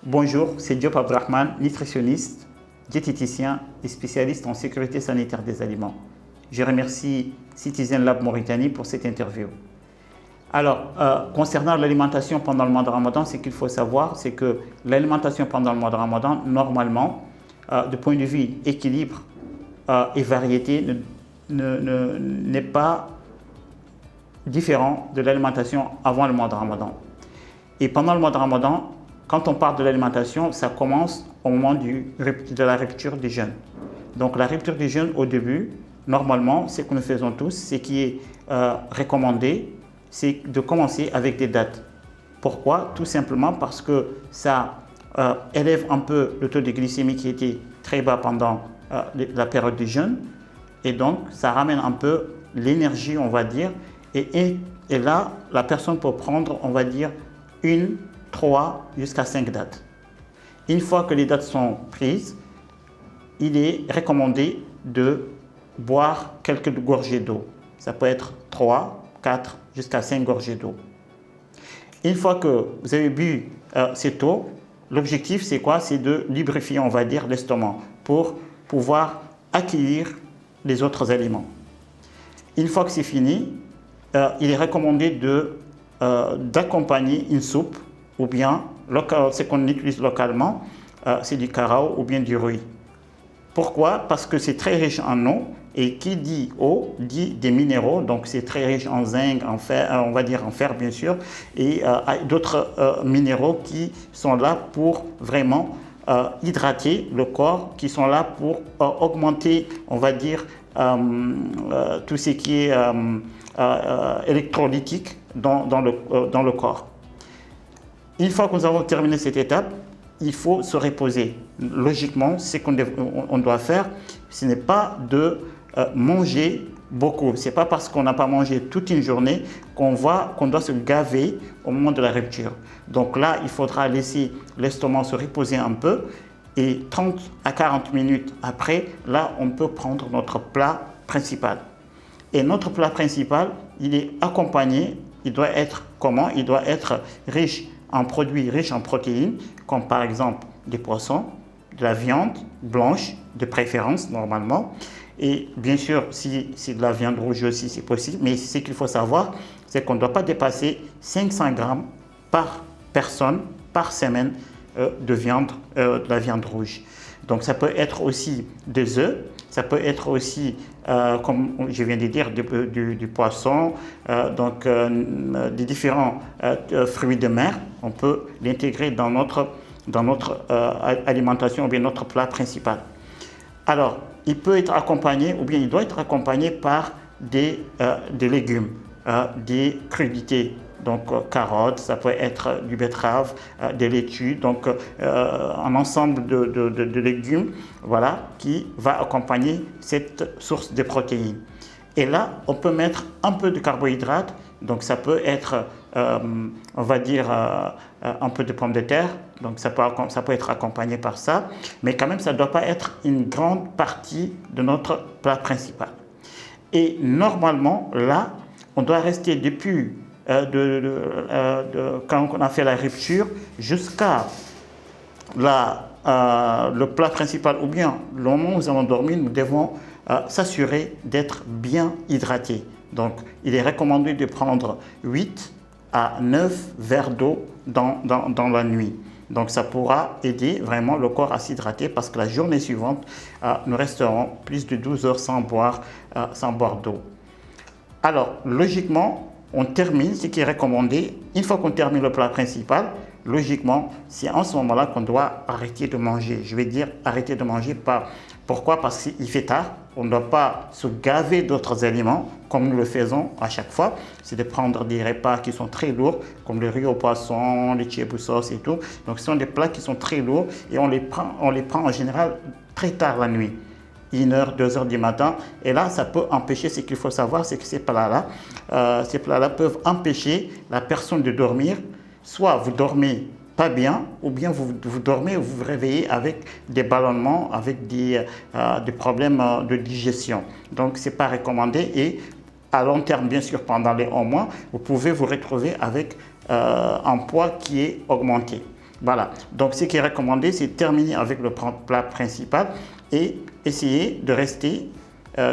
Bonjour, c'est Diop Abdrahman, nutritionniste, diététicien et spécialiste en sécurité sanitaire des aliments. Je remercie Citizen Lab Mauritanie pour cette interview. Alors, concernant l'alimentation pendant le mois de Ramadan, ce qu'il faut savoir, c'est que l'alimentation pendant le mois de Ramadan, normalement, de point de vue équilibre et variété, n'est pas différent de l'alimentation avant le mois de Ramadan. Et pendant le mois de Ramadan, quand on parle de l'alimentation, ça commence au moment de la rupture du jeûne. Donc la rupture du jeûne au début, normalement, ce que nous faisons tous, ce qui est recommandé, c'est de commencer avec des dates. Pourquoi? Tout simplement parce que ça élève un peu le taux de glycémie qui était très bas pendant la période du jeûne. Et donc, ça ramène un peu l'énergie, on va dire. Et là, la personne peut prendre, on va dire, 3 jusqu'à 5 dates. Une fois que les dates sont prises, il est recommandé de boire quelques gorgées d'eau. Ça peut être 3, 4 jusqu'à 5 gorgées d'eau. Une fois que vous avez bu cette eau, l'objectif c'est quoi? C'est de lubrifier, on va dire, l'estomac pour pouvoir accueillir les autres aliments. Une fois que c'est fini, il est recommandé d'accompagner une soupe ou bien ce qu'on utilise localement, c'est du carao ou bien du riz. Pourquoi? Parce que c'est très riche en eau, et qui dit eau dit des minéraux, donc c'est très riche en zinc, en fer, on va dire en fer bien sûr, et d'autres minéraux qui sont là pour vraiment hydrater le corps, qui sont là pour augmenter, on va dire, tout ce qui est électrolytique dans le corps. Une fois que nous avons terminé cette étape, il faut se reposer. Logiquement, ce qu'on doit faire, ce n'est pas de manger beaucoup. Ce n'est pas parce qu'on n'a pas mangé toute une journée qu'on doit se gaver au moment de la rupture. Donc là, il faudra laisser l'estomac se reposer un peu et 30 à 40 minutes après, là, on peut prendre notre plat principal. Et notre plat principal, il est accompagné, il doit être comment? Il doit être riche en produits riches en protéines, comme par exemple des poissons, de la viande blanche, de préférence normalement. Et bien sûr, si c'est de la viande rouge aussi, c'est possible. Mais ce qu'il faut savoir, c'est qu'on ne doit pas dépasser 500 grammes par personne, par semaine de la viande rouge. Donc ça peut être aussi des œufs, ça peut être aussi, comme je viens de dire, du poisson, des différents fruits de mer. On peut l'intégrer dans notre alimentation ou bien notre plat principal. Alors, il peut être accompagné, ou bien il doit être accompagné par des légumes, des crudités. Donc carottes, ça peut être du betterave, des laitues, donc un ensemble de légumes, voilà, qui va accompagner cette source de protéines. Et là, on peut mettre un peu de carbohydrates, donc ça peut être, on va dire, un peu de pommes de terre, donc ça peut être accompagné par ça, mais quand même, ça ne doit pas être une grande partie de notre plat principal. Et normalement, là, on doit rester depuis quand on a fait la rupture jusqu'à le plat principal ou bien le moment où nous allons dormir, nous devons s'assurer d'être bien hydratés. Donc, il est recommandé de prendre 8 à 9 verres d'eau dans la nuit. Donc, ça pourra aider vraiment le corps à s'hydrater parce que la journée suivante, nous resterons plus de 12 heures sans boire d'eau. Alors, logiquement, on termine ce qui est recommandé. Une fois qu'on termine le plat principal, logiquement, c'est en ce moment-là qu'on doit arrêter de manger. Je vais dire arrêter de manger. Pourquoi? Parce qu'il fait tard. On ne doit pas se gaver d'autres aliments comme nous le faisons à chaque fois. C'est de prendre des repas qui sont très lourds, comme le riz au poisson, les tchébou-sauce et tout. Donc, ce sont des plats qui sont très lourds et on les prend en général très tard la nuit. 1h, 2h du matin. Et là, ça peut empêcher, ce qu'il faut savoir, c'est que ces plats-là peuvent empêcher la personne de dormir. Soit vous dormez pas bien, ou bien vous dormez ou vous vous réveillez avec des ballonnements, avec des problèmes de digestion. Donc, ce n'est pas recommandé. Et à long terme, bien sûr, pendant les 1 mois, vous pouvez vous retrouver avec un poids qui est augmenté. Voilà. Donc, ce qui est recommandé, c'est terminer avec le plat principal et essayer de rester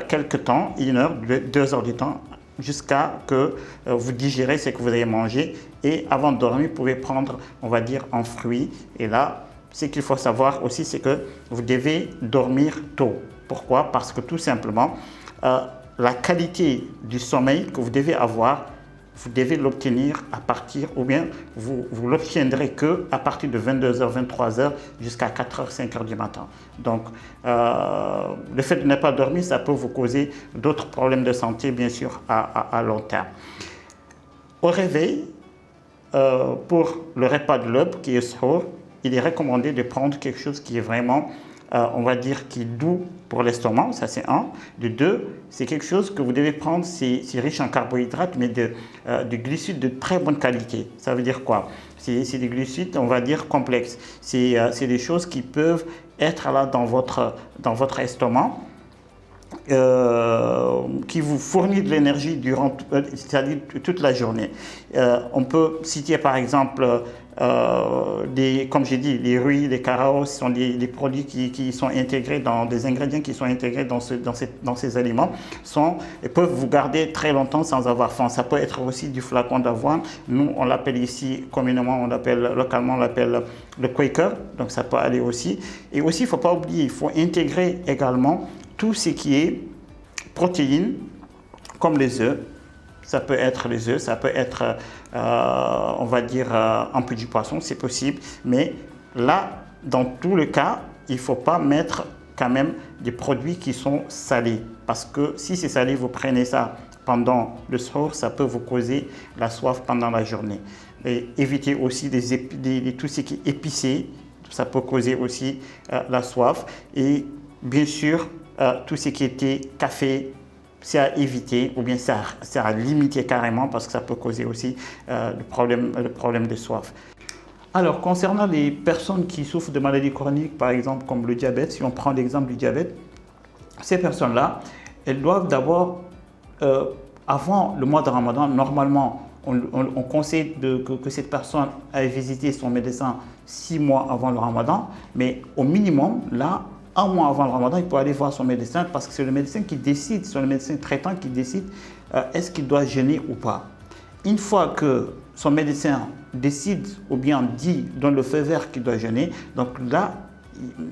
quelques temps, 1 heure, 2 heures du temps, jusqu'à que vous digérez ce que vous avez mangé. Et avant de dormir, vous pouvez prendre, on va dire, un fruit. Et là, ce qu'il faut savoir aussi, c'est que vous devez dormir tôt. Pourquoi? Parce que tout simplement, la qualité du sommeil que vous devez avoir, vous devez l'obtenir à partir, ou bien vous l'obtiendrez que à partir de 22h, 23h jusqu'à 4h, 5h du matin. Donc, le fait de ne pas dormir, ça peut vous causer d'autres problèmes de santé, bien sûr, à long terme. Au réveil, pour le repas de l'aube, qui est suhoor, il est recommandé de prendre quelque chose qui est vraiment, on va dire, qui est doux pour l'estomac, ça c'est un. De deux, c'est quelque chose que vous devez prendre, c'est riche en carbohydrates, mais de glucides de très bonne qualité. Ça veut dire quoi? C'est des glucides, on va dire, complexes. C'est des choses qui peuvent être là dans votre estomac, qui vous fournit de l'énergie durant c'est-à-dire toute la journée. On peut citer par exemple, comme j'ai dit, les riz, les caraos, ce sont des produits qui sont intégrés des ingrédients qui sont intégrés dans ces aliments, et peuvent vous garder très longtemps sans avoir faim. Ça peut être aussi du flacon d'avoine. Nous, on l'appelle ici communément, localement, on l'appelle le Quaker, donc ça peut aller aussi. Et aussi, il ne faut pas oublier, il faut intégrer également tout ce qui est protéines, comme les œufs. Ça peut être les œufs, ça peut être, on va dire, un peu du poisson, c'est possible. Mais là, dans tout le cas, il ne faut pas mettre quand même des produits qui sont salés. Parce que si c'est salé, vous prenez ça pendant le suhoor, ça peut vous causer la soif pendant la journée. Et évitez aussi tout ce qui est épicé, ça peut causer aussi la soif. Et bien sûr, tout ce qui était café, c'est à éviter, ou bien c'est à limiter carrément, parce que ça peut causer aussi le problème de soif. Alors, concernant les personnes qui souffrent de maladies chroniques, par exemple comme le diabète, si on prend l'exemple du diabète, ces personnes-là, elles doivent d'abord, avant le mois de Ramadan, normalement, on conseille que cette personne aille visiter son médecin 6 mois avant le Ramadan, mais au minimum, là, 1 mois avant le Ramadan, il peut aller voir son médecin, parce que c'est le médecin qui décide, c'est le médecin traitant qui décide est-ce qu'il doit jeûner ou pas. Une fois que son médecin décide ou bien donne le feu vert qu'il doit jeûner, donc là,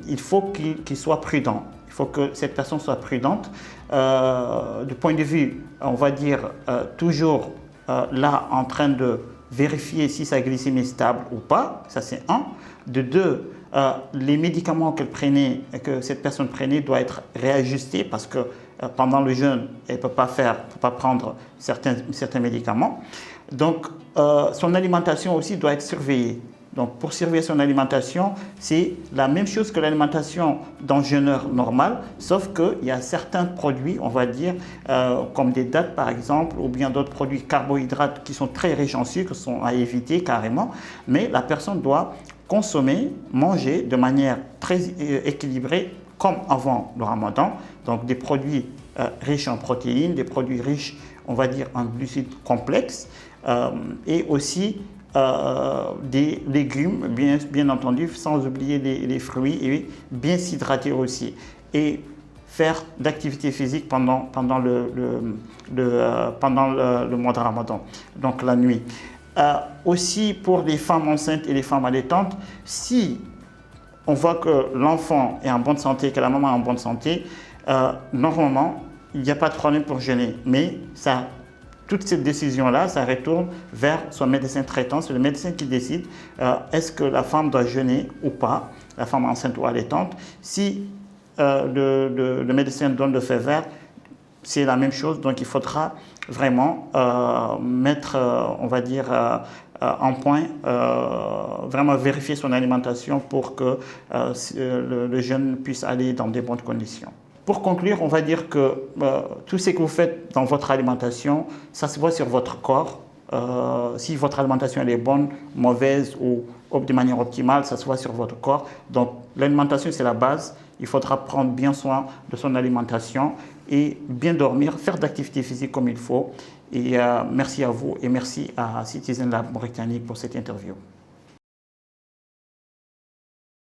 il faut qu'il soit prudent. Il faut que cette personne soit prudente. Du point de vue, on va dire, toujours là en train de vérifier si sa glycémie est stable ou pas, ça c'est un. De deux, les médicaments que cette personne prenait doivent être réajustés, parce que pendant le jeûne, elle ne peut pas prendre certains médicaments. Donc, son alimentation aussi doit être surveillée. Donc, pour surveiller son alimentation, c'est la même chose que l'alimentation d'un jeûneur normal, sauf qu'il y a certains produits, on va dire, comme des dattes par exemple, ou bien d'autres produits carbohydrates qui sont très riches en sucre, sont à éviter carrément, mais la personne doit manger de manière très équilibrée, comme avant le Ramadan. Donc, des produits riches en protéines, des produits riches, on va dire, en glucides complexes, et aussi des légumes, bien entendu, sans oublier les fruits, et bien s'hydrater aussi. Et faire d'activité physique pendant le mois de Ramadan, donc la nuit. Aussi pour les femmes enceintes et les femmes allaitantes, si on voit que l'enfant est en bonne santé, que la maman est en bonne santé, normalement, il n'y a pas de problème pour jeûner. Mais toute cette décision-là, ça retourne vers son médecin traitant. C'est le médecin qui décide est-ce que la femme doit jeûner ou pas, la femme enceinte ou allaitante. Si le médecin donne le feu vert, c'est la même chose. Donc, il faudra vraiment mettre, on va dire, en point, vraiment vérifier son alimentation pour que le jeûne puisse aller dans de bonnes conditions. Pour conclure, on va dire que tout ce que vous faites dans votre alimentation, ça se voit sur votre corps. Si votre alimentation elle est bonne, mauvaise ou de manière optimale, ça se voit sur votre corps. Donc l'alimentation, c'est la base. Il faudra prendre bien soin de son alimentation et bien dormir, faire d'activité physique comme il faut. Et merci à vous et merci à Citizen Lab Mauritanie pour cette interview.